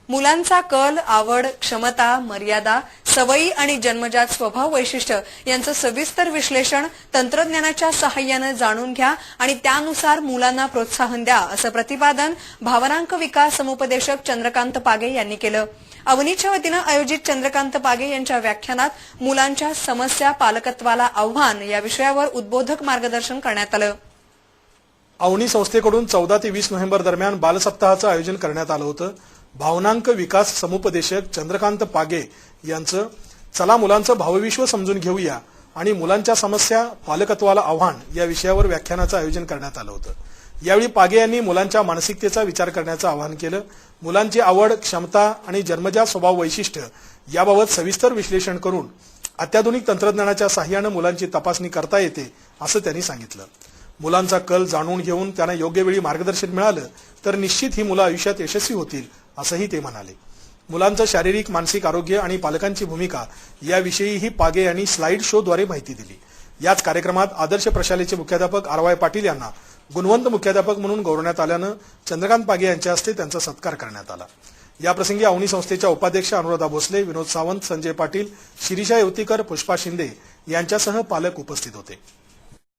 मुलांचा कल, आवड, क्षमता, मर्यादा, सवयी आणि जन्मजात स्वभाव वैशिष्ट्य यांचं सविस्तर विश्लेषण तंत्रज्ञानाच्या सहाय्याने जाणून घ्या आणि त्यानुसार मुलांना प्रोत्साहन द्या, असं प्रतिपादन भावनांक विकास समुपदेशक चंद्रकांत पागे यांनी केलं. अवनीच्या वतीनं आयोजित चंद्रकांत पागे यांच्या व्याख्यानात मुलांच्या समस्या, पालकत्वाला आव्हान या विषयावर उद्बोधक मार्गदर्शन करण्यात आलं. अवनी संस्थेकडून 14 ते 20 नोव्हेंबर दरम्यान बालसप्ताहाचं आयोजन करण्यात आलं होतं. भावनांक विकास समुपदेशक चंद्रकांत पागे यांचं चला मुलांचं भावविश्व समजून घेऊया आणि मुलांच्या समस्या, पालकत्वाला आव्हान या विषयावर व्याख्यानाचं आयोजन करण्यात आलं होतं. यावेळी पागे यांनी मुलांच्या मानसिकतेचा विचार करण्याचं आवाहन केलं. मुलांची आवड, क्षमता आणि जन्मजात स्वभाव वैशिष्ट्य याबाबत सविस्तर विश्लेषण करून अत्याधुनिक तंत्रज्ञानाच्या सहाय्याने मुलांची तपासणी करता येते, असं त्यांनी सांगितलं. मुलांचा कल जाणून घेऊन त्यांना योग्य वेळी मार्गदर्शन मिळालं तर निश्चित ही मुलं आयुष्यात यशस्वी होतील, असंही ते म्हणाले. मुलांचं शारीरिक, मानसिक आरोग्य आणि पालकांची भूमिका याविषयीही पागे यांनी स्लाइड शोद्वारे माहिती दिली. याच कार्यक्रमात आदर्श प्रशालेचे मुख्याध्यापक RY पाटील यांना गुणवंत मुख्याध्यापक म्हणून गौरवण्यात आल्यानं चंद्रकांत पागे यांच्या हस्ते त्यांचा सत्कार करण्यात आला. याप्रसंगी अवनी संस्थेच्या उपाध्यक्ष अनुराधा भोसले, विनोद सावंत, संजय पाटील, शिरीषा येवतीकर, पुष्पा शिंदे यांच्यासह पालक उपस्थित होते.